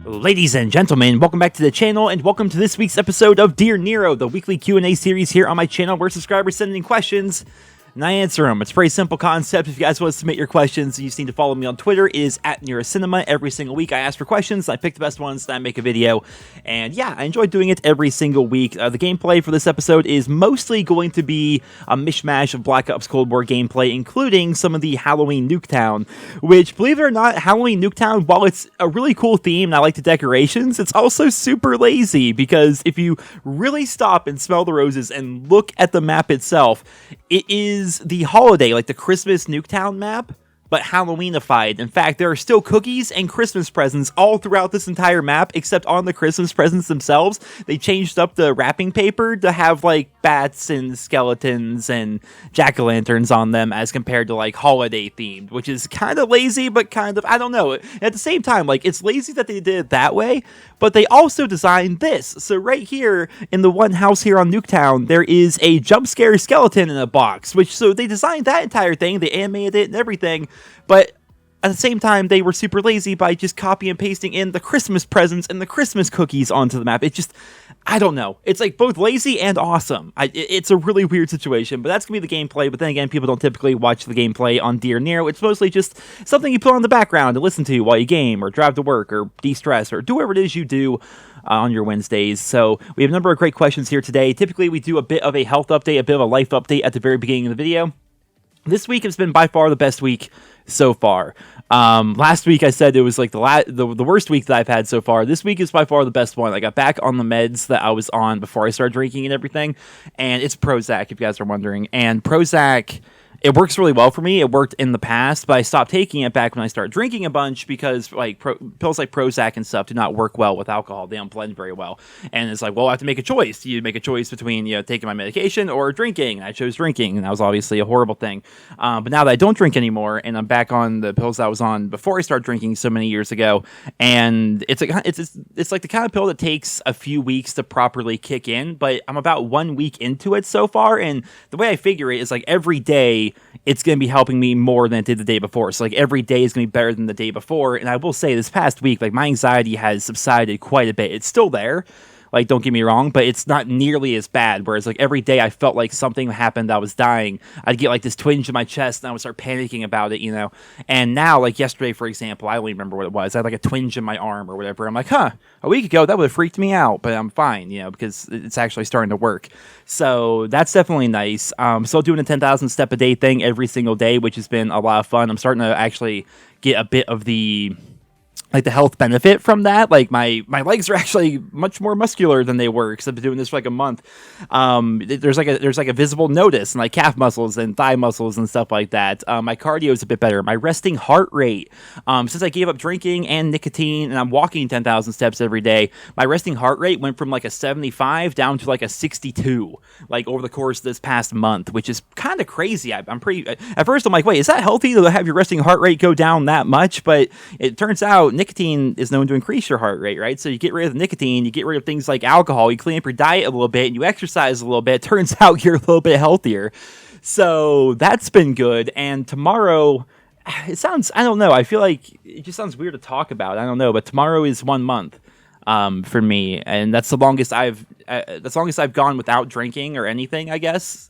Ladies and gentlemen, welcome back to the channel, and welcome to this week's episode of Dear Nero, the weekly Q&A series here on my channel where subscribers send in questions and I answer them. It's a pretty simple concept. If you guys want to submit your questions, you just need to follow me on Twitter. It is at NerosCinema. Every single week I ask for questions, I pick the best ones, then I make a video. And yeah, I enjoy doing it every single week. The gameplay for this episode is mostly going to be a mishmash of Black Ops Cold War gameplay, including some of the Halloween Nuketown, which, believe it or not, Halloween Nuketown, while it's a really cool theme and I like the decorations, it's also super lazy, because if you really stop and smell the roses and look at the map itself, it is the holiday, like the Christmas Nuketown map, but Halloweenified. In fact, there are still cookies and Christmas presents all throughout this entire map, except on the Christmas presents themselves. They changed up the wrapping paper to have, like, bats and skeletons and jack-o'-lanterns on them as compared to, like, holiday-themed, which is kind of lazy, but kind of, I don't know. At the same time, like, it's lazy that they did it that way, but they also designed this. So right here, in the one house here on Nuketown, there is a jump scare skeleton in a box, so they designed that entire thing, they animated it and everything, but at the same time, they were super lazy by just copy and pasting in the Christmas presents and the Christmas cookies onto the map. It just, I don't know. It's like both lazy and awesome. It's a really weird situation, but that's going to be the gameplay. But then again, people don't typically watch the gameplay on Dear Nero. It's mostly just something you put on the background to listen to while you game or drive to work or de-stress or do whatever it is you do on your Wednesdays. So we have a number of great questions here today. Typically, we do a bit of a health update, a bit of a life update at the very beginning of the video. This week has been by far the best week so far. Last week I said it was like the worst week that I've had so far. This week is by far the best one. I got back on the meds that I was on before I started drinking and everything, and it's Prozac, if you guys are wondering. And Prozac, it works really well for me. It worked in the past, but I stopped taking it back when I started drinking a bunch because like pills like Prozac and stuff do not work well with alcohol. They don't blend very well. And it's like, well, I have to make a choice. You make a choice between, taking my medication or drinking. And I chose drinking, and that was obviously a horrible thing. But now that I don't drink anymore, and I'm back on the pills that I was on before I started drinking so many years ago, and it's like the kind of pill that takes a few weeks to properly kick in, but I'm about 1 week into it so far, and the way I figure it is like every day it's going to be helping me more than it did the day before. So like every day is going to be better than the day before. And I will say this past week, like my anxiety has subsided quite a bit. It's still there. Like, don't get me wrong, but it's not nearly as bad. Whereas, like, every day I felt like something happened, I was dying. I'd get, like, this twinge in my chest, and I would start panicking about it, And now, like, yesterday, for example, I don't even remember what it was. I had, like, a twinge in my arm or whatever. I'm like, a week ago, that would have freaked me out, but I'm fine, because it's actually starting to work. So that's definitely nice. Still doing a 10,000 step a day thing every single day, which has been a lot of fun. I'm starting to actually get a bit of the health benefit from that. Like my legs are actually much more muscular than they were because I've been doing this for like a month. There's like a visible notice in like calf muscles and thigh muscles and stuff like that. My cardio is a bit better. My resting heart rate, since I gave up drinking and nicotine and I'm walking 10,000 steps every day, my resting heart rate went from like a 75 down to like a 62, like over the course of this past month, which is kind of crazy. I'm pretty, at first I'm like, wait, is that healthy to have your resting heart rate go down that much? But it turns out nicotine is known to increase your heart rate, right? So you get rid of the nicotine, you get rid of things like alcohol, you clean up your diet a little bit, and you exercise a little bit. It turns out you're a little bit healthier. So that's been good. And tomorrow, it sounds, I don't know, I feel like it just sounds weird to talk about. I don't know, but tomorrow is 1 month for me, and that's the longest I've gone without drinking or anything, I guess,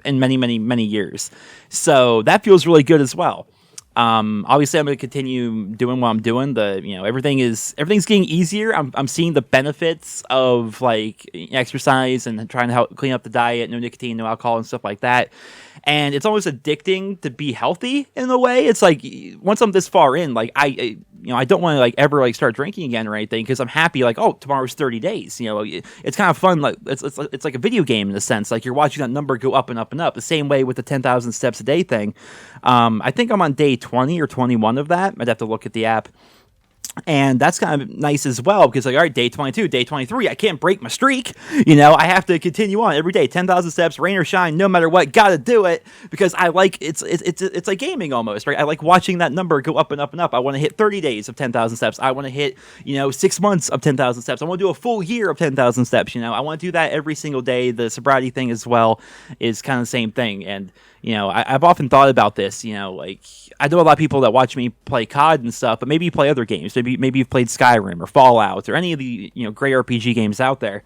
in many, many, many years. So that feels really good as well. Obviously I'm going to continue doing what I'm doing. Everything's getting easier. I'm seeing the benefits of like exercise and trying to help clean up the diet, no nicotine, no alcohol and stuff like that. And it's almost addicting to be healthy in a way. It's like once I'm this far in, like I don't want to like ever like start drinking again or anything because I'm happy like, oh, tomorrow's 30 days. It's kind of fun. Like it's like a video game in a sense. Like you're watching that number go up and up and up. The same way with the 10,000 steps a day thing. I think I'm on day 20 or 21 of that. I'd have to look at the app. And that's kind of nice as well because, like, all right, day 22, day 23, I can't break my streak. I have to continue on every day, 10,000 steps, rain or shine, no matter what, gotta do it because I like it's like gaming almost, right? I like watching that number go up and up and up. I want to hit 30 days of 10,000 steps. I want to hit 6 months of 10,000 steps. I want to do a full year of 10,000 steps. I want to do that every single day. The sobriety thing as well is kind of the same thing, and I've often thought about this. Like, I know a lot of people that watch me play COD and stuff, but maybe you play other games. Maybe you've played Skyrim or Fallout or any of the great RPG games out there.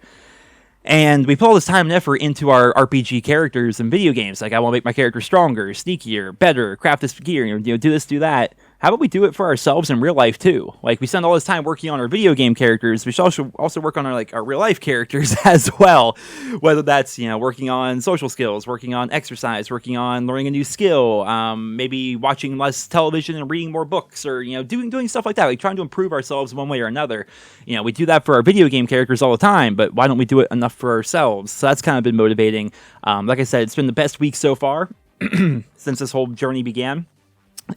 And we put all this time and effort into our RPG characters and video games. Like, I want to make my character stronger, sneakier, better, craft this gear, do this, do that. How about we do it for ourselves in real life too? Like, we spend all this time working on our video game characters. We should also work on our real life characters as well. Whether that's working on social skills, working on exercise, working on learning a new skill, maybe watching less television and reading more books, or doing stuff like that. Like, trying to improve ourselves one way or another. We do that for our video game characters all the time, but why don't we do it enough for ourselves? So that's kind of been motivating. Like I said, it's been the best week so far since this whole journey began.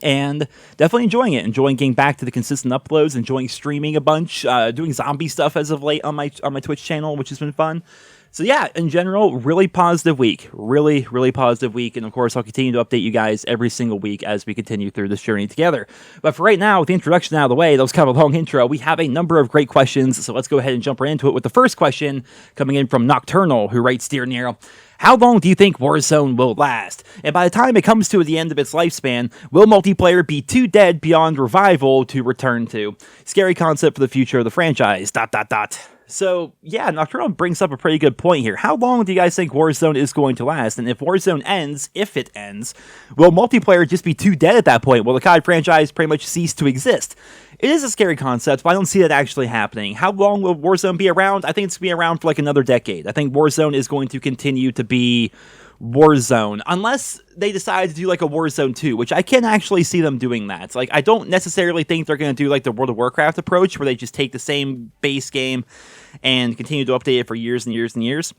And definitely enjoying getting back to the consistent uploads, enjoying streaming a bunch, doing zombie stuff as of late on my Twitch channel, which has been fun. So yeah, in general, really positive week, really positive week. And of course, I'll continue to update you guys every single week as we continue through this journey together. But for right now, with the introduction out of the way, that was kind of a long intro. We have a number of great questions, so let's go ahead and jump right into it with the first question coming in from Nocturnal, who writes, Dear Nero, how long do you think Warzone will last? And by the time it comes to the end of its lifespan, will multiplayer be too dead beyond revival to return to? Scary concept for the future of the franchise, ... So, yeah, Nocturnal brings up a pretty good point here. How long do you guys think Warzone is going to last? And if Warzone ends, will multiplayer just be too dead at that point? Will the COD franchise pretty much cease to exist? It is a scary concept, but I don't see that actually happening. How long will Warzone be around? I think it's going to be around for like another decade. I think Warzone is going to continue to be Warzone, unless they decide to do like a Warzone 2, which I can actually see them doing that. Like, I don't necessarily think they're going to do like the World of Warcraft approach, where they just take the same base game and continue to update it for years and years and years.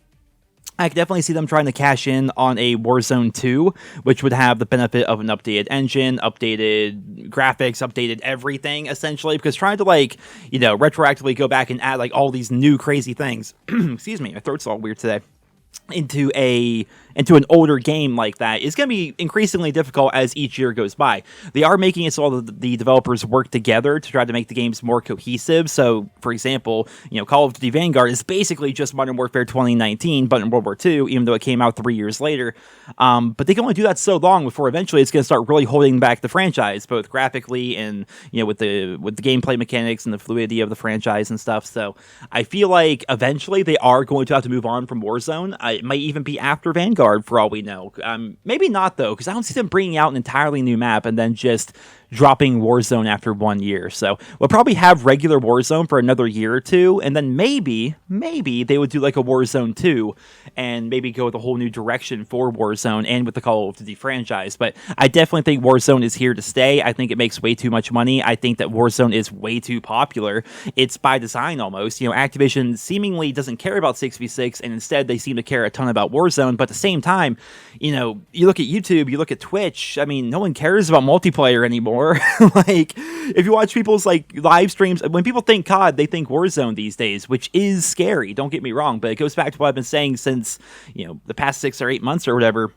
I could definitely see them trying to cash in on a Warzone 2, which would have the benefit of an updated engine, updated graphics, updated everything, essentially, because trying to, like, retroactively go back and add, like, all these new crazy things, excuse me, my throat's all weird today, into an older game like that is going to be increasingly difficult as each year goes by. They are making it so all the developers work together to try to make the games more cohesive. So, for example, Call of Duty Vanguard is basically just Modern Warfare 2019, but in World War II, even though it came out 3 years later. But they can only do that so long before eventually it's going to start really holding back the franchise, both graphically and with the gameplay mechanics and the fluidity of the franchise and stuff. So I feel like eventually they are going to have to move on from Warzone. It might even be after Vanguard, for all we know. Maybe not, though, because I don't see them bringing out an entirely new map and then just dropping Warzone after 1 year. So we'll probably have regular Warzone for another year or two, and then maybe they would do like a Warzone 2 and maybe go with a whole new direction for Warzone and with the Call of Duty franchise. But I definitely think Warzone is here to stay. I think it makes way too much money. I think that Warzone is way too popular. It's by design almost. Activision seemingly doesn't care about 6v6, and instead they seem to care a ton about Warzone. But at the same time, you look at YouTube, you look at Twitch, I mean, no one cares about multiplayer anymore. Like, if you watch people's like live streams, when people think COD, they think Warzone these days, which is scary, don't get me wrong, but it goes back to what I've been saying since the past 6 or 8 months or whatever.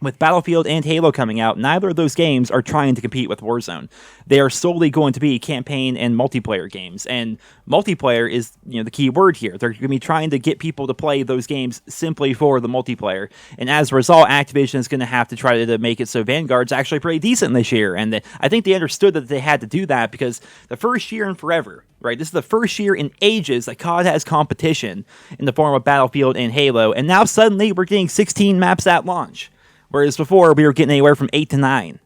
With Battlefield and Halo coming out, neither of those games are trying to compete with Warzone. They are solely going to be campaign and multiplayer games. And multiplayer is, the key word here. They're going to be trying to get people to play those games simply for the multiplayer. And as a result, Activision is going to have to try to make it so Vanguard's actually pretty decent this year. And I think they understood that they had to do that because the first year in forever, right? This is the first year in ages that COD has competition in the form of Battlefield and Halo. And now suddenly we're getting 16 maps at launch. Whereas before, we were getting anywhere from 8 to 9.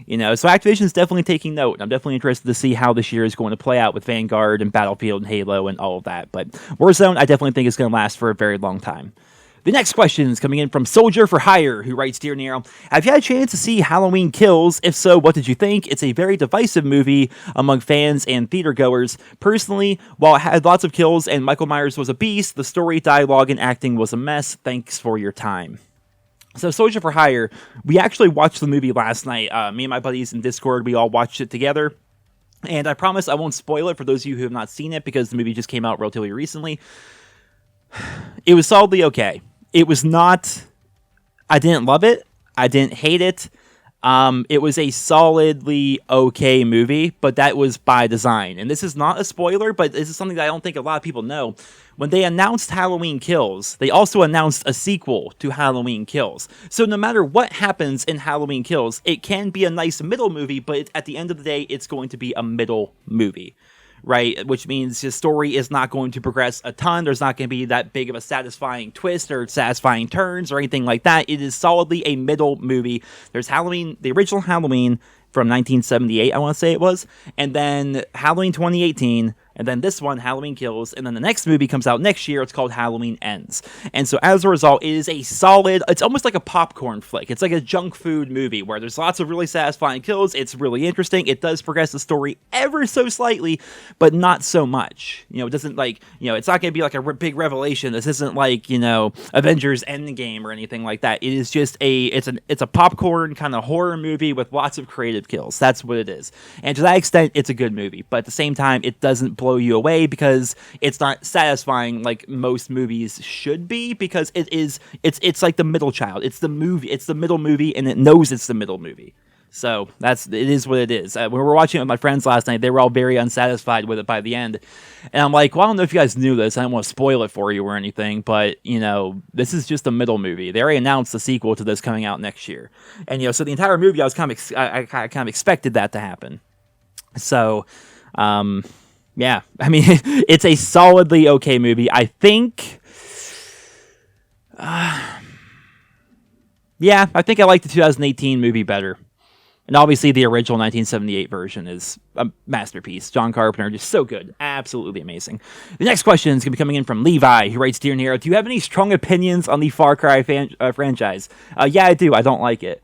So Activision's definitely taking note. I'm definitely interested to see how this year is going to play out with Vanguard and Battlefield and Halo and all of that. But Warzone, I definitely think is going to last for a very long time. The next question is coming in from Soldier for Hire, who writes, Dear Nero, have you had a chance to see Halloween Kills? If so, what did you think? It's a very divisive movie among fans and theater goers. Personally, while it had lots of kills and Michael Myers was a beast, the story, dialogue, and acting was a mess. Thanks for your time. So, Soldier for Hire, we actually watched the movie last night. Me and my buddies in Discord, we all watched it together. And I promise I won't spoil it for those of you who have not seen it, because the movie just came out relatively recently. It was solidly okay. It was not... I didn't love it. I didn't hate it. It was a solidly okay movie, but that was by design. And this is not a spoiler, but this is something that I don't think a lot of people know. When they announced Halloween Kills, they also announced a sequel to Halloween Kills. So no matter what happens in Halloween Kills, it can be a nice middle movie, but at the end of the day, it's going to be a middle movie. Right, which means his story is not going to progress a ton. There's not going to be that big of a satisfying twist or satisfying turns or anything like that. It is solidly a middle movie. There's Halloween, the original Halloween from 1978, I want to say it was, and then Halloween 2018, and then this one, Halloween Kills, and then the next movie comes out next year. It's called Halloween Ends. And so as a result, it is a solid, it's almost like a popcorn flick. It's like a junk food movie where there's lots of really satisfying kills. It's really interesting. It does progress the story ever so slightly, but not so much. You know, it doesn't like, you know, it's not going to be like a big revelation. This isn't like, you know, Avengers Endgame or anything like that. It is just it's a popcorn kind of horror movie with lots of creative kills. That's what it is. And to that extent, it's a good movie. But at the same time, it doesn't blow you away because it's not satisfying like most movies should be, because it's like the middle child. It's the middle movie, and it knows it's the middle movie. So it is what it is. When we were watching it with my friends last night, they were all very unsatisfied with it by the end. And I'm like, well, I don't know if you guys knew this. I don't want to spoil it for you or anything, but, you know, this is just a middle movie. They already announced the sequel to this coming out next year. And, you know, so the entire movie, I kind of expected that to happen. So, yeah, I mean, it's a solidly okay movie. I think, yeah, I think I like the 2018 movie better. And obviously the original 1978 version is a masterpiece. John Carpenter, just so good. Absolutely amazing. The next question is going to be coming in from Levi, who writes, Dear Nero, do you have any strong opinions on the Far Cry franchise? Yeah, I do. I don't like it.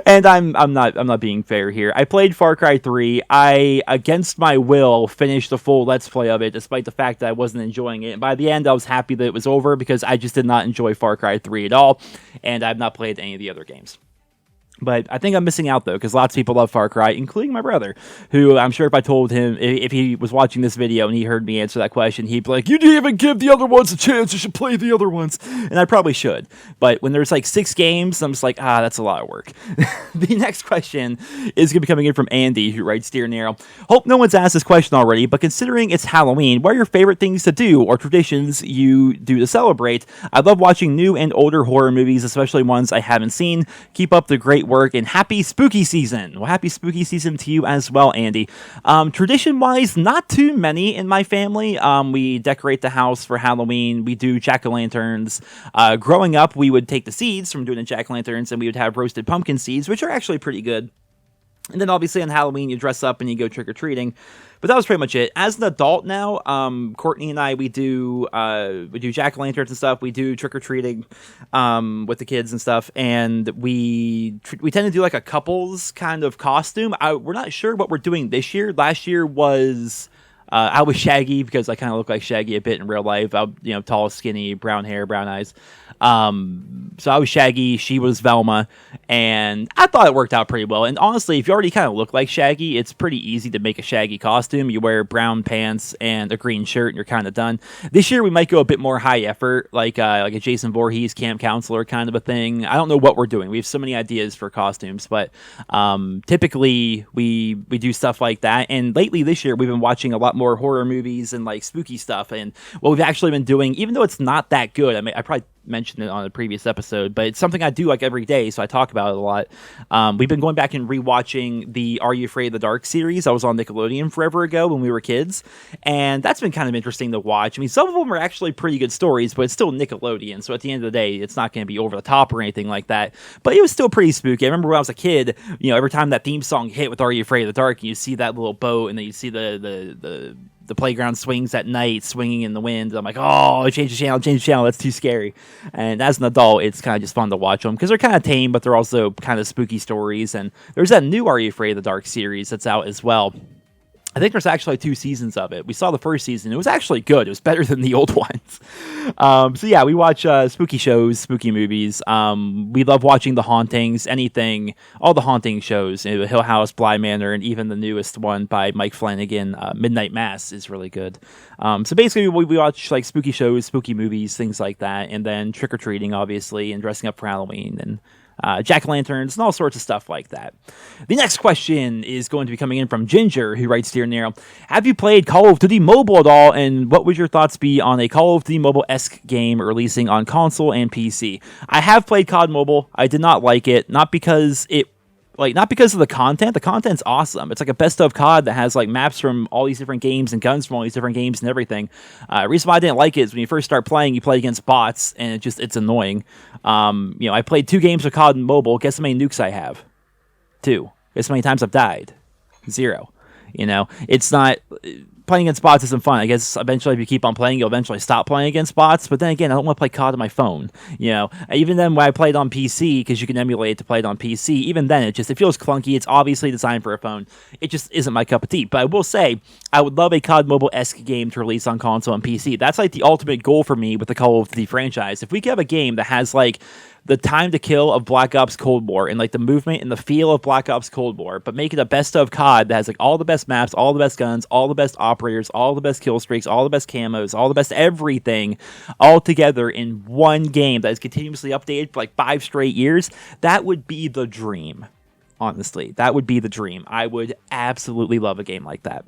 And I'm not being fair here. I played Far Cry 3. I, against my will, finished the full Let's Play of it, despite the fact that I wasn't enjoying it. And by the end, I was happy that it was over, because I just did not enjoy Far Cry 3 at all, and I've not played any of the other games. But I think I'm missing out, though, because lots of people love Far Cry, including my brother, who I'm sure if I told him, if he was watching this video and he heard me answer that question, he'd be like, you didn't even give the other ones a chance, you should play the other ones. And I probably should. But when there's like 6 games, I'm just like, that's a lot of work. The next question is going to be coming in from Andy, who writes, Dear Nero, hope no one's asked this question already, but considering it's Halloween, what are your favorite things to do or traditions you do to celebrate? I love watching new and older horror movies, especially ones I haven't seen. Keep up the great work, and happy spooky season. Well, happy spooky season to you as well, Andy. Tradition-wise, not too many in my family. We decorate the house for Halloween. We do jack-o'-lanterns. Growing up, we would take the seeds from doing the jack-o'-lanterns, and we would have roasted pumpkin seeds, which are actually pretty good. And then obviously on Halloween, you dress up and you go trick-or-treating. But that was pretty much it. As an adult now, Courtney and I, we do jack-o'-lanterns and stuff. We do trick-or-treating with the kids and stuff. And we tend to do like a couples kind of costume. We're not sure what we're doing this year. Last year was... I was Shaggy, because I kind of look like Shaggy a bit in real life. I'm, tall, skinny, brown hair, brown eyes. So I was Shaggy, she was Velma, and I thought it worked out pretty well. And honestly, if you already kind of look like Shaggy, it's pretty easy to make a Shaggy costume. You wear brown pants and a green shirt, and you're kind of done. This year, we might go a bit more high effort, like a Jason Voorhees camp counselor kind of a thing. I don't know what we're doing. We have so many ideas for costumes, but typically we do stuff like that. And lately this year, we've been watching a lot more horror movies and like spooky stuff. And what we've actually been doing, even though it's not that good, I mean, I probably mentioned it on a previous episode, but it's something I do like every day, so I talk about it a lot. We've been going back and rewatching the Are You Afraid of the Dark series. I was on Nickelodeon forever ago when we were kids, and that's been kind of interesting to watch. I mean, some of them are actually pretty good stories, but it's still Nickelodeon, so at the end of the day, it's not going to be over the top or anything like that, but it was still pretty spooky. I remember when I was a kid, every time that theme song hit with Are You Afraid of the Dark, you see that little boat, and then you see the playground swings at night, swinging in the wind. I'm like, oh, change the channel, that's too scary. And as an adult, it's kind of just fun to watch them, because they're kind of tame, but they're also kind of spooky stories. And there's that new Are You Afraid of the Dark series that's out as well. I think there's actually 2 seasons of it. We saw the first season. It was actually good. It was better than the old ones. So yeah, we watch spooky shows, spooky movies. We love watching The Hauntings, anything, all the haunting shows. You know, Hill House, Bly Manor, and even the newest one by Mike Flanagan, Midnight Mass, is really good. So basically, we watch like spooky shows, spooky movies, things like that, and then trick-or-treating, obviously, and dressing up for Halloween, and jack-o'-lanterns, and all sorts of stuff like that. The next question is going to be coming in from Ginger, who writes, Dear Nero, have you played Call of Duty Mobile at all, and what would your thoughts be on a Call of Duty Mobile-esque game releasing on console and PC? I have played COD Mobile. I did not like it, not because of the content. The content's awesome. It's like a best of COD that has like maps from all these different games and guns from all these different games and everything. Reason why I didn't like it is when you first start playing, you play against bots, and it's annoying. I played 2 games of COD Mobile. Guess how many nukes I have? 2. Guess how many times I've died? 0. It's not. Playing against bots isn't fun. I guess eventually if you keep on playing, you'll eventually stop playing against bots. But then again, I don't want to play COD on my phone. Even then when I played on PC, because you can emulate it to play it on PC, even then it feels clunky. It's obviously designed for a phone. It just isn't my cup of tea. But I will say, I would love a COD Mobile-esque game to release on console and PC. That's like the ultimate goal for me with the Call of Duty franchise. If we could have a game that has like the time to kill of Black Ops Cold War and like the movement and the feel of Black Ops Cold War, but make it a best of COD that has like all the best maps, all the best guns, all the best operators, all the best kill streaks, all the best camos, all the best everything, all together in one game that is continuously updated for like 5 straight years. That would be the dream. Honestly, that would be the dream. I would absolutely love a game like that.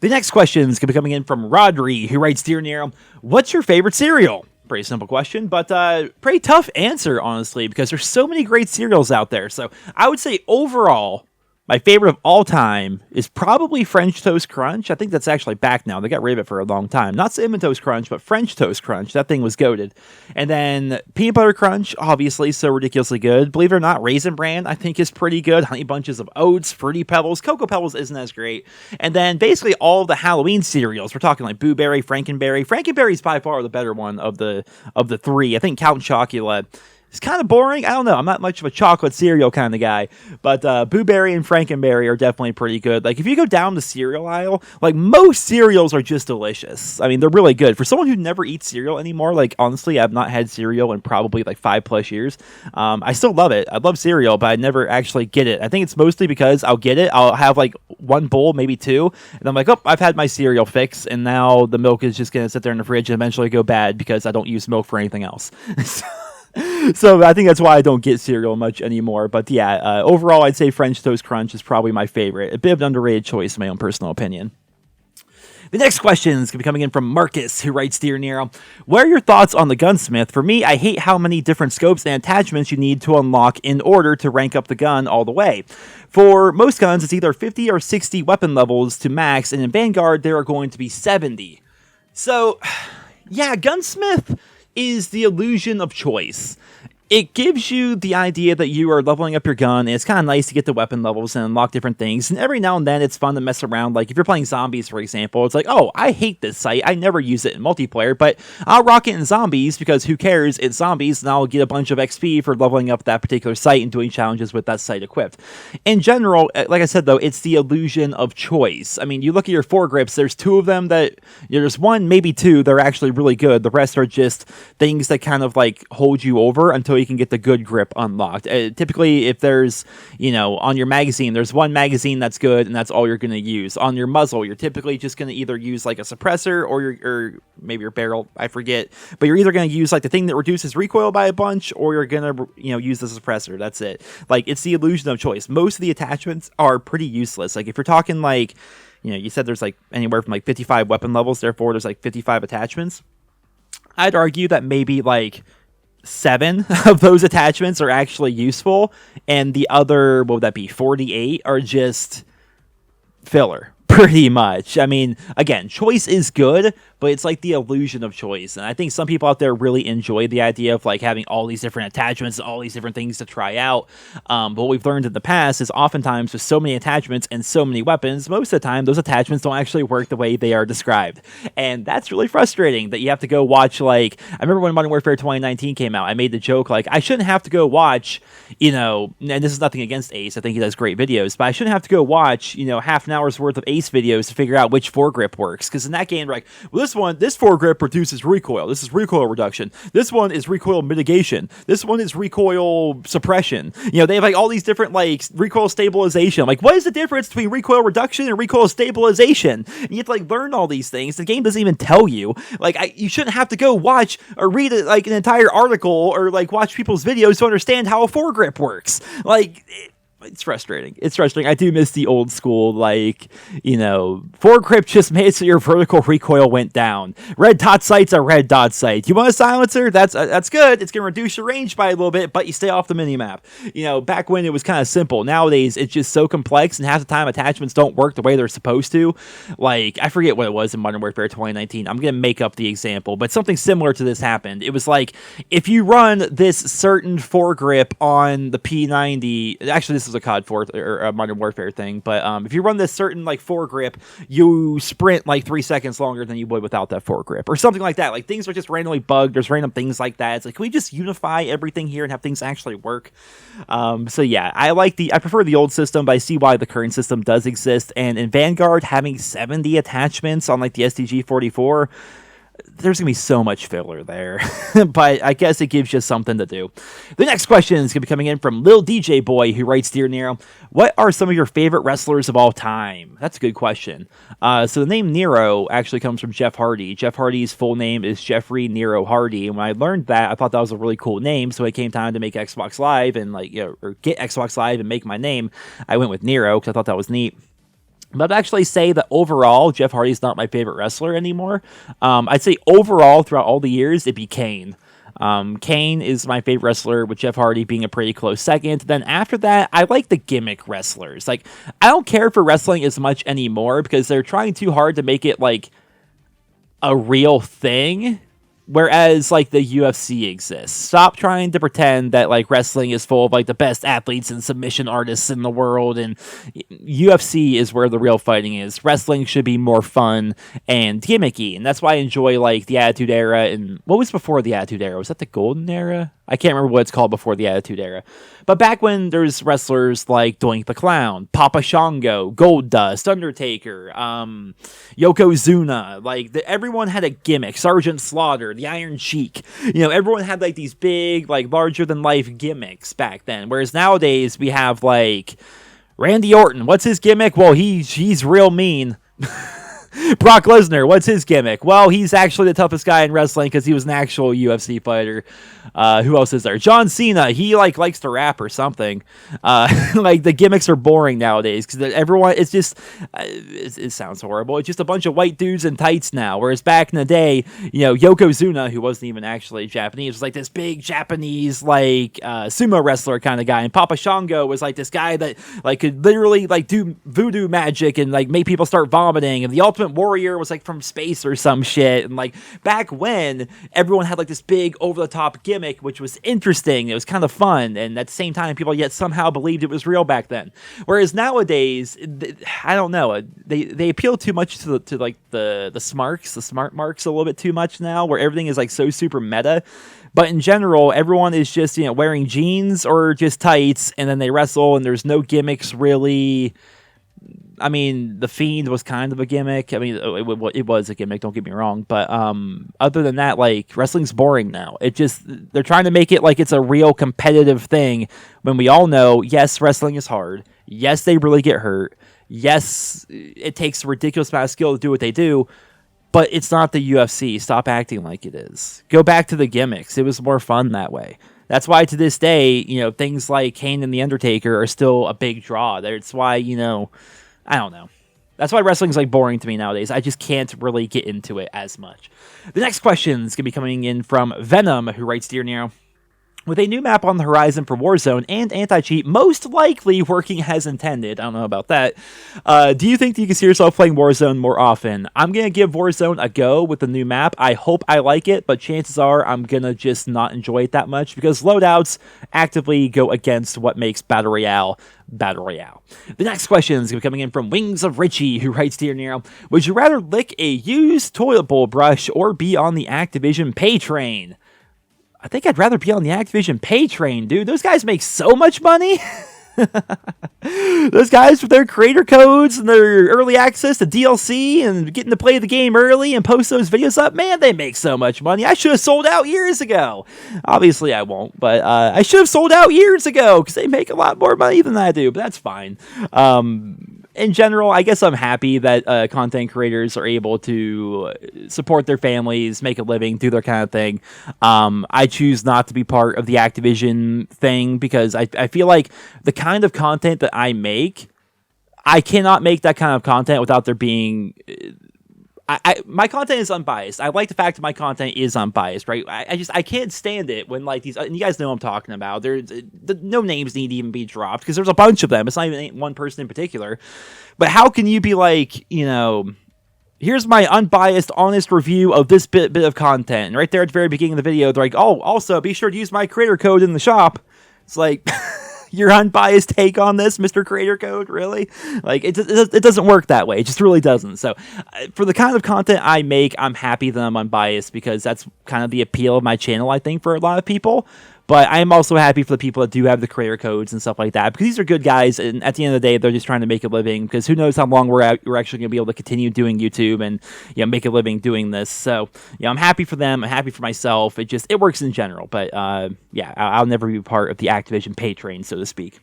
The next question is going to be coming in from Rodri, who writes, Dear Nero, what's your favorite cereal? Pretty simple question, but pretty tough answer, honestly, because there's so many great cereals out there. So I would say overall, my favorite of all time is probably French Toast Crunch. I think that's actually back now. They got rid of it for a long time. Not Cinnamon Toast Crunch, but French Toast Crunch. That thing was goated. And then Peanut Butter Crunch, obviously, so ridiculously good. Believe it or not, Raisin Bran, I think, is pretty good. Honey Bunches of Oats, Fruity Pebbles. Cocoa Pebbles isn't as great. And then basically all the Halloween cereals. We're talking like Boo Berry, Frankenberry. Frankenberry is by far the better one of the 3. I think Count Chocula. It's kind of boring. I don't know. I'm not much of a chocolate cereal kind of guy. But Boo Berry and Frankenberry are definitely pretty good. Like, if you go down the cereal aisle, like, most cereals are just delicious. I mean, they're really good. For someone who never eats cereal anymore, like, honestly, I've not had cereal in probably, like, 5+ years. I still love it. I love cereal, but I never actually get it. I think it's mostly because I'll get it. I'll have, like, 1 bowl, maybe 2. And I'm like, oh, I've had my cereal fix. And now the milk is just going to sit there in the fridge and eventually go bad because I don't use milk for anything else. So I think that's why I don't get cereal much anymore. But yeah, overall, I'd say French Toast Crunch is probably my favorite. A bit of an underrated choice, in my own personal opinion. The next question is going to be coming in from Marcus, who writes, Dear Nero, what are your thoughts on the Gunsmith? For me, I hate how many different scopes and attachments you need to unlock in order to rank up the gun all the way. For most guns, it's either 50 or 60 weapon levels to max, and in Vanguard, there are going to be 70. So, yeah, Gunsmith is the illusion of choice. It gives you the idea that you are leveling up your gun, and it's kind of nice to get the weapon levels and unlock different things, and every now and then it's fun to mess around. Like, if you're playing zombies, for example, it's like, oh, I hate this site, I never use it in multiplayer, but I'll rock it in zombies, because who cares, it's zombies, and I'll get a bunch of XP for leveling up that particular site and doing challenges with that site equipped. In general, like I said, though, it's the illusion of choice. I mean, you look at your foregrips, there's 2 of them that, there's 1, maybe 2, that are actually really good. The rest are just things that kind of, like, hold you over until you can get the good grip unlocked. Typically, if there's, on your magazine, there's 1 magazine that's good, and that's all you're going to use. On your muzzle, you're typically just going to either use, like, a suppressor or maybe your barrel, I forget. But you're either going to use, like, the thing that reduces recoil by a bunch, or you're going to, use the suppressor. That's it. Like, it's the illusion of choice. Most of the attachments are pretty useless. Like, if you're talking, like, you said there's, like, anywhere from, like, 55 weapon levels, therefore there's, like, 55 attachments. I'd argue that maybe, like, 7 of those attachments are actually useful, and the other, what would that be, 48 are just filler, pretty much. I mean, again, choice is good, but it's like the illusion of choice. And I think some people out there really enjoy the idea of like having all these different attachments, all these different things to try out. But what we've learned in the past is oftentimes with so many attachments and so many weapons, most of the time those attachments don't actually work the way they are described. And that's really frustrating that you have to go watch, like, I remember when Modern Warfare 2019 came out, I made the joke, like, I shouldn't have to go watch, and this is nothing against Ace, I think he does great videos, but I shouldn't have to go watch, half an hour's worth of Ace test videos to figure out which foregrip works. Because in that game, like, well, this foregrip produces recoil. This is recoil reduction. This one is recoil mitigation. This one is recoil suppression. They have like all these different like recoil stabilization. Like, what is the difference between recoil reduction and recoil stabilization? And you have to like learn all these things. The game doesn't even tell you. Like, you shouldn't have to go watch or read like an entire article or like watch people's videos to understand how a foregrip works. Like, it's frustrating. It's frustrating. I do miss the old school, like, foregrip just made so your vertical recoil went down. Red dot sight's a red dot sight. You want a silencer? That's good. It's going to reduce your range by a little bit, but you stay off the minimap. Back when it was kind of simple. Nowadays, it's just so complex, and half the time attachments don't work the way they're supposed to. Like, I forget what it was in Modern Warfare 2019. I'm going to make up the example, but something similar to this happened. It was like, if you run this certain foregrip on the P90, actually, this was a COD 4 or a Modern Warfare thing, but if you run this certain like foregrip, you sprint like 3 seconds longer than you would without that foregrip, or something like that. Like, things are just randomly bugged. There's random things like that. It's like, can we just unify everything here and have things actually work? So yeah, I prefer the old system, but I see why the current system does exist. And in Vanguard, having 70 attachments on like the STG-44, there's going to be so much filler there, but I guess it gives you something to do. The next question is going to be coming in from Lil DJ Boy, who writes, Dear Nero, what are some of your favorite wrestlers of all time? That's a good question. So the name Nero actually comes from Jeff Hardy. Jeff Hardy's full name is Jeffrey Nero Hardy, and when I learned that, I thought that was a really cool name, so it came time to make Xbox Live and or get Xbox Live and make my name. I went with Nero because I thought that was neat. But I'd actually say that overall, Jeff Hardy's not my favorite wrestler anymore. I'd say overall, throughout all the years, it'd be Kane. Kane is my favorite wrestler, with Jeff Hardy being a pretty close second. Then after that, I like the gimmick wrestlers. Like, I don't care for wrestling as much anymore because they're trying too hard to make it like a real thing. Whereas, like, the UFC exists. Stop trying to pretend that, like, wrestling is full of, like, the best athletes and submission artists in the world, and UFC is where the real fighting is. Wrestling should be more fun and gimmicky, and that's why I enjoy, like, the Attitude Era, and what was before the Attitude Era? Was that the Golden Era? I can't remember what it's called before the Attitude Era. But back when there's wrestlers like Doink the Clown, Papa Shango, Goldust, Undertaker, Yokozuna, like, everyone had a gimmick. Sergeant Slaughter, the Iron Sheik. Everyone had, like, these big, like, larger-than-life gimmicks back then. Whereas nowadays, we have, like, Randy Orton. What's his gimmick? Well, he's real mean. Brock Lesnar, what's his gimmick? Well, he's actually the toughest guy in wrestling because he was an actual UFC fighter. Who else is there? John Cena, he likes to rap or something. Like, the gimmicks are boring nowadays because everyone, it's just, it sounds horrible. It's just a bunch of white dudes in tights now. Whereas back in the day, Yokozuna, who wasn't even actually Japanese, was like this big Japanese, like, sumo wrestler kind of guy. And Papa Shango was like this guy that, like, could literally, like, do voodoo magic and, like, make people start vomiting. And the Ultimate Warrior was, like, from space or some shit. And, like, back when everyone had, like, this big over-the-top gimmick, which was interesting. It was kind of fun, and at the same time, people yet somehow believed it was real back then. Whereas nowadays, I don't know, they appeal too much to like the smarks, the smart marks a little bit too much now, where everything is like so super meta. But in general, everyone is just wearing jeans or just tights, and then they wrestle, and there's no gimmicks really. I mean, The Fiend was kind of a gimmick. I mean, it was a gimmick, don't get me wrong. But other than that, like, wrestling's boring now. They're trying to make it like it's a real competitive thing when we all know, yes, wrestling is hard. Yes, they really get hurt. Yes, it takes a ridiculous amount of skill to do what they do. But it's not the UFC. Stop acting like it is. Go back to the gimmicks. It was more fun that way. That's why to this day, things like Kane and The Undertaker are still a big draw. That's why, I don't know. That's why wrestling's like boring to me nowadays. I just can't really get into it as much. The next question is going to be coming in from Venom, who writes, Dear Nero, with a new map on the horizon for Warzone and anti-cheat most likely working as intended, I don't know about that, do you think that you can see yourself playing Warzone more often? I'm going to give Warzone a go with the new map. I hope I like it, but chances are I'm going to just not enjoy it that much because loadouts actively go against what makes Battle Royale Battle Royale. The next question is coming in from Wings of Richie, who writes, Dear Nero, would you rather lick a used toilet bowl brush or be on the Activision pay train? I think I'd rather be on the Activision pay train, dude. Those guys make so much money. Those guys with their creator codes and their early access to DLC and getting to play the game early and post those videos up, man, they make so much money. I should have sold out years ago. Obviously, I won't, but I should have sold out years ago because they make a lot more money than I do, but that's fine. In general, I guess I'm happy that content creators are able to support their families, make a living, do their kind of thing. I choose not to be part of the Activision thing because I feel like the kind of content that I make, I cannot make that kind of content without there being... my content is unbiased. I like the fact that my content is unbiased, right? I can't stand it when like these, and you guys know what I'm talking about. No names need to even be dropped because there's a bunch of them. It's not even one person in particular. But how can you be like, here's my unbiased, honest review of this bit of content. And right there at the very beginning of the video, they're like, oh, also be sure to use my creator code in the shop. It's like... Your unbiased take on this, Mr. Creator Code, really? Like, it doesn't work that way. It just really doesn't. So, for the kind of content I make, I'm happy that I'm unbiased because that's kind of the appeal of my channel, I think, for a lot of people. But I am also happy for the people that do have the creator codes and stuff like that because these are good guys, and at the end of the day, they're just trying to make a living because who knows how long we're actually going to be able to continue doing YouTube and make a living doing this. So I'm happy for them. I'm happy for myself. It works in general. But I'll never be part of the Activision pay train, so to speak.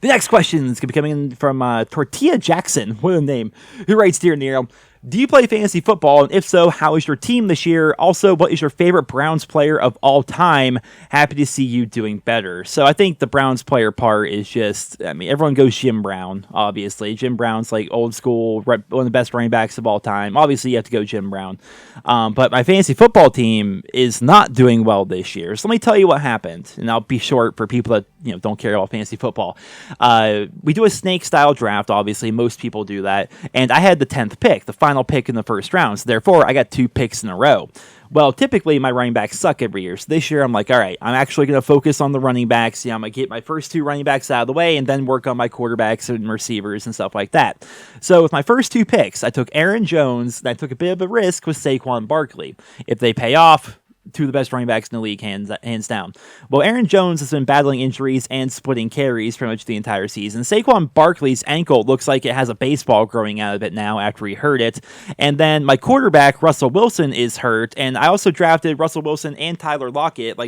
The next question is going to be coming in from Tortilla Jackson, what a name, who writes, Dear Nero, do you play fantasy football? And if so, how is your team this year? Also, what is your favorite Browns player of all time? Happy to see you doing better. So I think the Browns player part is just, everyone goes Jim Brown, obviously. Jim Brown's like old school, one of the best running backs of all time. Obviously, you have to go Jim Brown. But my fantasy football team is not doing well this year. So let me tell you what happened. And I'll be short for people that don't care about fantasy football. We do a snake-style draft, obviously. Most people do that. And I had the 10th pick, the final pick in the first round. So therefore, I got 2 picks in a row. Well, typically, my running backs suck every year. So this year, I'm like, all right, I'm actually going to focus on the running backs. I'm going to get my first 2 running backs out of the way and then work on my quarterbacks and receivers and stuff like that. So with my first 2 picks, I took Aaron Jones, and I took a bit of a risk with Saquon Barkley. If they pay off, 2 of the best running backs in the league, hands down. Well, Aaron Jones has been battling injuries and splitting carries pretty much the entire season. Saquon Barkley's ankle looks like it has a baseball growing out of it now after he hurt it. And then my quarterback, Russell Wilson, is hurt. And I also drafted Russell Wilson and Tyler Lockett,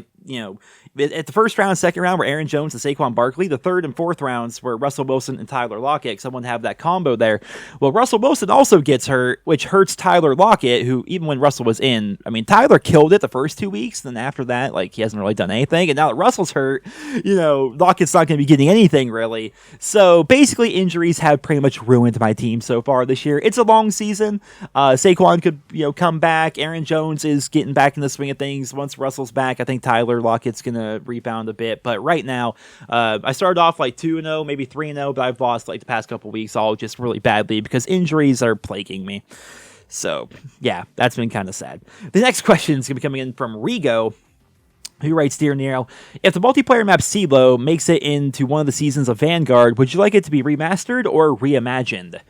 at the first round, second round were Aaron Jones and Saquon Barkley. The third and fourth rounds were Russell Wilson and Tyler Lockett, because someone have that combo there. Well, Russell Wilson also gets hurt, which hurts Tyler Lockett, who, even when Russell was in, Tyler killed it the first 2 weeks, then after that, he hasn't really done anything, and now that Russell's hurt, Lockett's not going to be getting anything, really. So, basically, injuries have pretty much ruined my team so far this year. It's a long season. Saquon could, come back. Aaron Jones is getting back in the swing of things. Once Russell's back, I think Tyler Lockett's going to rebound a bit, but right now I started off 2-0, maybe 3-0, but I've lost the past couple weeks all just really badly because injuries are plaguing me. So yeah, that's been kind of sad. The next question is going to be coming in from Rigo, who writes, Dear Nero, if the multiplayer map CeeLo makes it into one of the seasons of Vanguard, would you like it to be remastered or reimagined?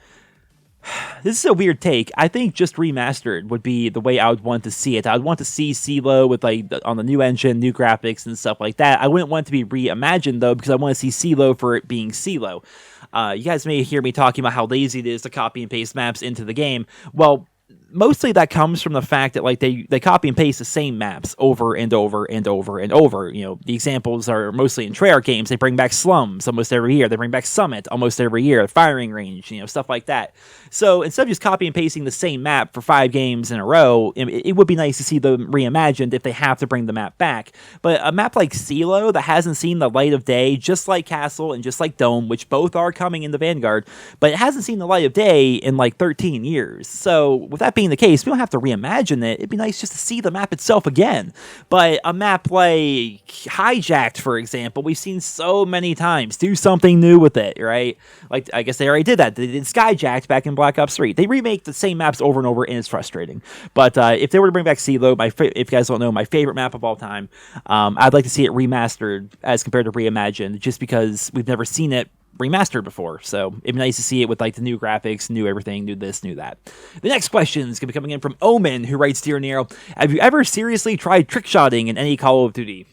This is a weird take. I think just remastered would be the way I would want to see it. I would want to see CeeLo with on the new engine, new graphics and stuff like that. I wouldn't want it to be reimagined though, because I want to see CeeLo for it being CeeLo. You guys may hear me talking about how lazy it is to copy and paste maps into the game. Well, mostly that comes from the fact that they copy and paste the same maps over and over and over and over. The examples are mostly in Treyarch games. They bring back Slums almost every year. They bring back Summit almost every year. Firing Range, stuff like that. So instead of just copy and pasting the same map for 5 games in a row, it would be nice to see them reimagined if they have to bring the map back. But a map like CeeLo that hasn't seen the light of day, just like Castle and just like Dome, which both are coming in the Vanguard, but it hasn't seen the light of day in 13 years. So with that being the case, we don't have to reimagine it. It'd be nice just to see the map itself again. But a map like Hijacked, for example, we've seen so many times. Do something new with it, right? I guess they already did that. They did Skyjacked back in Black Ops 3. They remake the same maps over and over, and it's frustrating. But if they were to bring back CeeLo, if you guys don't know, my favorite map of all time, I'd like to see it remastered as compared to reimagined, just because we've never seen it remastered before. So it'd be nice to see it with the new graphics, new everything, new this, new that. The next question is going to be coming in from Omen, who writes, Dear Nero, have you ever seriously tried trick-shotting in any Call of Duty?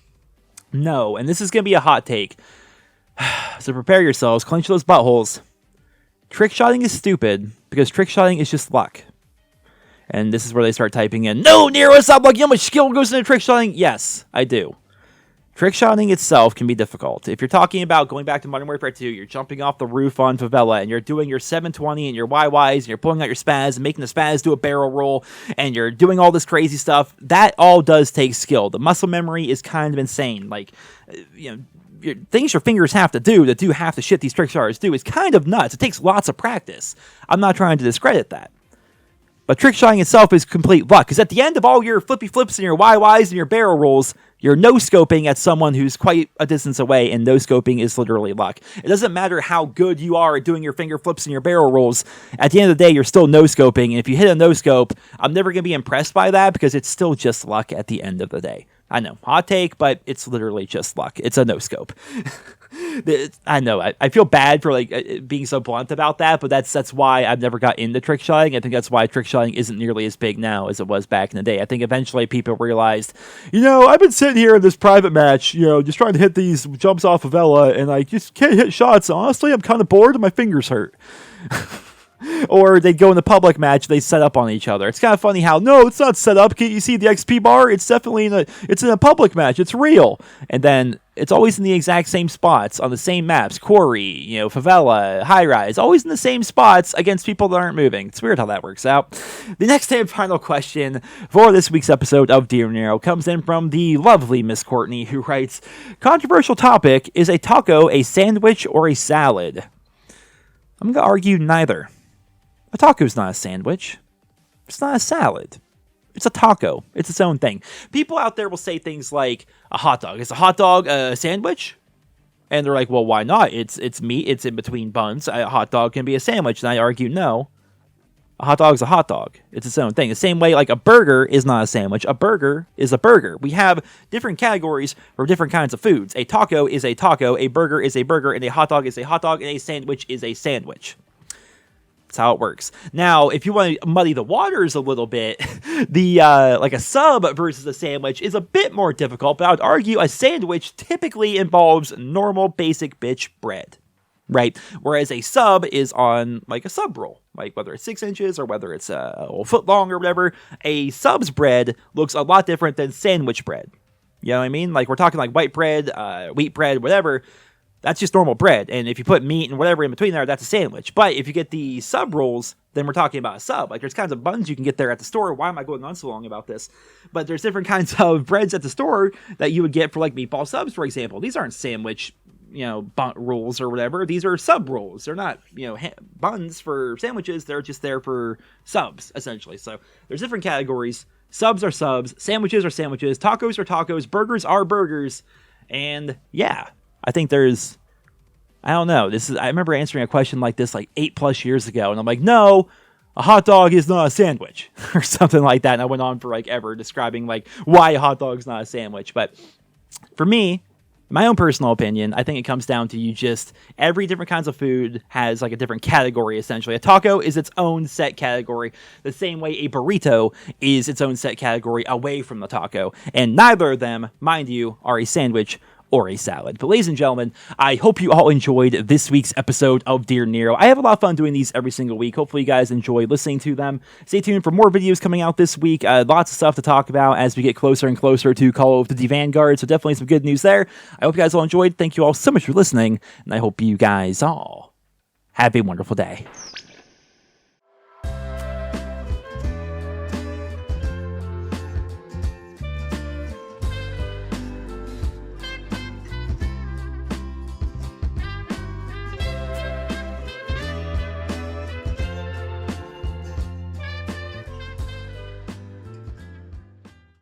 No, and this is going to be a hot take. So prepare yourselves, clench those buttholes. Trick shotting is stupid because trick shotting is just luck. And this is where they start typing in, no, Nero, stop luck. You know how much skill goes into trick shotting? Yes, I do. Trick shotting itself can be difficult. If you're talking about going back to Modern Warfare 2, you're jumping off the roof on Favela, and you're doing your 720 and your YYs, and you're pulling out your spaz and making the spaz do a barrel roll, and you're doing all this crazy stuff, that all does take skill. The muscle memory is kind of insane. Like, things your fingers have to do half the shit these trick shotters do is kind of nuts. It takes lots of practice. I'm not trying to discredit that. But trick shotting itself is complete luck, because at the end of all your flippy flips and your YYs and your barrel rolls, you're no-scoping at someone who's quite a distance away, and no-scoping is literally luck. It doesn't matter how good you are at doing your finger flips and your barrel rolls. At the end of the day, you're still no-scoping, and if you hit a no-scope, I'm never going to be impressed by that, because it's still just luck at the end of the day. I know, hot take, but it's literally just luck. It's a no-scope. I know, I feel bad for being so blunt about that, but that's why I've never got into trick shotting. I think that's why trick shotting isn't nearly as big now as it was back in the day. I think eventually people realized, I've been sitting here in this private match, just trying to hit these jumps off of Ella, and I just can't hit shots. Honestly, I'm kind of bored and my fingers hurt. Or they'd go in the public match, they set up on each other. It's kind of funny how, no, it's not set up. Can't you see the XP bar? It's definitely it's in a public match. It's real. And then it's always in the exact same spots on the same maps. Quarry, Favela, High Rise, always in the same spots against people that aren't moving. It's weird how that works out. The next and final question for this week's episode of Dear Nero comes in from the lovely Miss Courtney, who writes, controversial topic, is a taco a sandwich or a salad? I'm going to argue neither. A taco's not a sandwich. It's not a salad. It's a taco. It's its own thing. People out there will say things like a hot dog. Is a hot dog a sandwich? And they're like, well, why not? It's meat. It's in between buns. A hot dog can be a sandwich. And I argue, no. A hot dog is a hot dog. It's its own thing. The same way, like a burger is not a sandwich. A burger is a burger. We have different categories for different kinds of foods. A taco is a taco. A burger is a burger. And a hot dog is a hot dog. And a sandwich is a sandwich. That's how it works. Now, if you want to muddy the waters a little bit, the like a sub versus a sandwich is a bit more difficult, but I would argue a sandwich typically involves normal basic bitch bread, right? Whereas a sub is on like a sub roll, like whether it's 6 inches or whether it's a foot long or whatever. A sub's bread looks a lot different than sandwich bread. You know what I mean? Like we're talking like white bread, wheat bread, whatever. That's just normal bread, and if you put meat and whatever in between there, that's a sandwich. But if you get the sub rolls, then we're talking about a sub. Like, there's kinds of buns you can get there at the store. Why am I going on so long about this? But there's different kinds of breads at the store that you would get for, like, meatball subs, for example. These aren't sandwich, bun rolls or whatever. These are sub rolls. They're not, buns for sandwiches. They're just there for subs, essentially. So there's different categories. Subs are subs. Sandwiches are sandwiches. Tacos are tacos. Burgers are burgers. And, yeah. I think I don't know. I remember answering a question like this like 8+ years ago, and I'm like, no, a hot dog is not a sandwich, or something like that. And I went on for like ever describing like why a hot dog is not a sandwich. But for me, my own personal opinion, I think it comes down to every different kinds of food has like a different category, essentially. A taco is its own set category, the same way a burrito is its own set category away from the taco. And neither of them, mind you, are a sandwich or a salad. But ladies and gentlemen, I hope you all enjoyed this week's episode of Dear Nero. I have a lot of fun doing these every single week. Hopefully you guys enjoy listening to them. Stay tuned for more videos coming out this week. Lots of stuff to talk about as we get closer and closer to Call of Duty Vanguard, so definitely some good news there. I hope you guys all enjoyed. Thank you all so much for listening, and I hope you guys all have a wonderful day.